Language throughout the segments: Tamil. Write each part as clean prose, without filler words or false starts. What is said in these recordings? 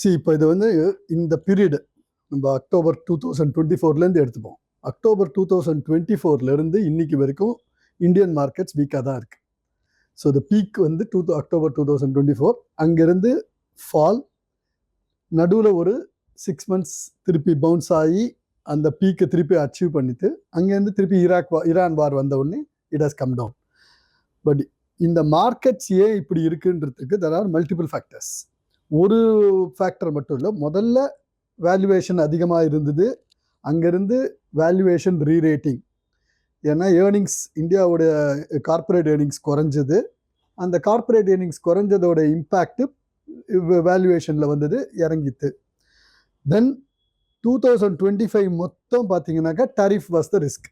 இப்போ இது வந்து இந்த பீரியடு நம்ம அக்டோபர் 2024லேருந்து எடுத்துப்போம். அக்டோபர் 2024லேருந்து இன்னைக்கு வரைக்கும் இந்தியன் மார்க்கெட்ஸ் வீக்காக தான் இருக்கு. ஸோ த பீக் வந்து அக்டோபர் 2024, அங்கேருந்து ஃபால், நடுவில் ஒரு 6 months திருப்பி பவுன்ஸ் ஆகி அந்த பீக்கை திருப்பி அச்சீவ் பண்ணிட்டு அங்கேருந்து திருப்பி ஈரான் வார் வந்த உடனே it has come down. But இந்த மார்க்கெட்ஸ் ஏன் இப்படி இருக்குன்றதுக்கு தெர் ஆர் மல்டிபிள் ஃபேக்டர்ஸ். ஒரு ஃபேக்டர் மட்டும் இல்லை, முதல்ல வேல்யூவேஷன் அதிகமாக இருந்தது, அங்கேருந்து வேல்யூவேஷன் ரீரேட்டிங். ஏன்னா ஏர்னிங்ஸ், இந்தியாவோட கார்பரேட் ஏர்னிங்ஸ் குறைஞ்சது, அந்த கார்பரேட் ஏர்னிங்ஸ் குறைஞ்சதோட இம்பேக்ட் வேல்யூவேஷனில் வந்தது, இறங்கித்து. தென் 2025 மொத்தம் பார்த்தீங்கன்னாக்கா tariff was the risk.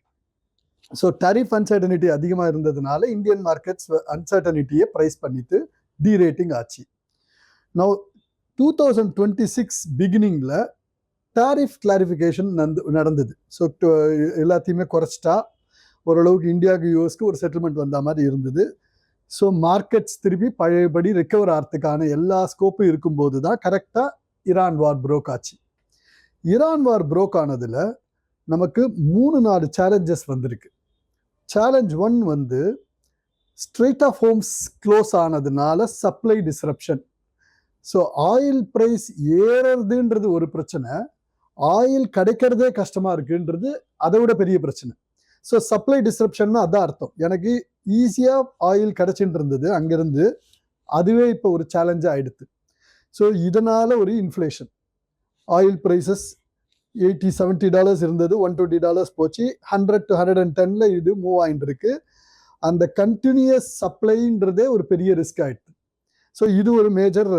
So tariff uncertainty அதிகமாக இருந்ததுனால இந்தியன் மார்க்கெட்ஸ் அன்சர்டனிட்டியை ப்ரைஸ் பண்ணிட்டு டீரேட்டிங் ஆச்சு. நவ் 2026 பிகினிங்கில் டாரிஃப் கிளாரிஃபிகேஷன் நடந்தது. ஸோ எல்லாத்தையுமே குறைச்சிட்டா ஓரளவுக்கு இந்தியாவுக்கு யூஎஸ்க்கு ஒரு செட்டில்மெண்ட் வந்த மாதிரி இருந்தது. ஸோ மார்க்கெட்ஸ் திருப்பி பழையபடி ரெக்கவர் ஆகிறதுக்கான எல்லா ஸ்கோப்பும் இருக்கும்போது தான் கரெக்டாக ஈரான் வார் ப்ரோக் ஆச்சு. ஈரான் வார் ப்ரோக் ஆனதில் நமக்கு 3-4 சேலஞ்சஸ் வந்திருக்கு. சேலஞ்ச் 1 வந்து ஸ்ட்ரெயிட் ஆஃப் ஹோம்ஸ் க்ளோஸ் ஆனதுனால supply disruption. So oil price ஏறுறதுன்றது ஒரு பிரச்சனை, ஆயில் கிடைக்கிறதே கஷ்டமாக இருக்குன்றது அதை விட பெரிய பிரச்சனை. ஸோ சப்ளை டிஸ்ரப்ஷன் அதான் அர்த்தம். எனக்கு ஈஸியாக ஆயில் கிடைச்சிட்டு இருந்தது அங்கேருந்து, அதுவே இப்போ ஒரு சேலஞ்சாக ஆயிடுது. ஸோ இதனால் ஒரு இன்ஃப்ளேஷன், ஆயில் ப்ரைஸஸ் $80-70 இருந்தது, $120 போச்சு, 100 to 110 இது மூவ் ஆகிட்டு இருக்கு. அந்த கண்டினியூஸ் சப்ளைன்றதே ஒரு பெரிய ரிஸ்க் ஆயிடுது. ஸோ இது ஒரு major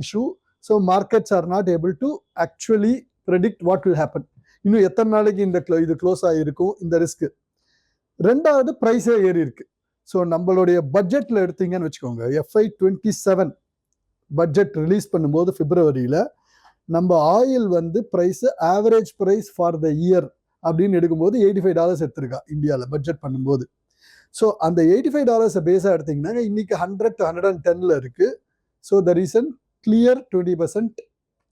issue. So markets R not able to actually predict what will happen. இன்னும் எத்தனை நாளைக்கு இது க்ளோஸ் ஆகிருக்கும் இந்த ரிஸ்க். ரெண்டாவது, ப்ரைஸே ஏறி இருக்கு. ஸோ நம்மளுடைய பட்ஜெட்டில் எடுத்தீங்கன்னு வச்சுக்கோங்க, FY27 பட்ஜெட் ரிலீஸ் பண்ணும்போது பிப்ரவரியில் நம்ம ஆயில் வந்து price, average price for the year அப்படின்னு எடுக்கும்போது $85 எடுத்திருக்கா இந்தியாவில் பட்ஜெட் பண்ணும்போது. ஸோ அந்த $85 பேஸாக எடுத்தீங்கன்னா இன்னைக்கு 100 to 110 இருக்கு. So the reason clear 20%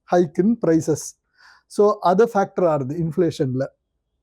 hike in prices. So அது ஃபேக்டர் ஆகுது இன்ஃப்ளேஷனில்.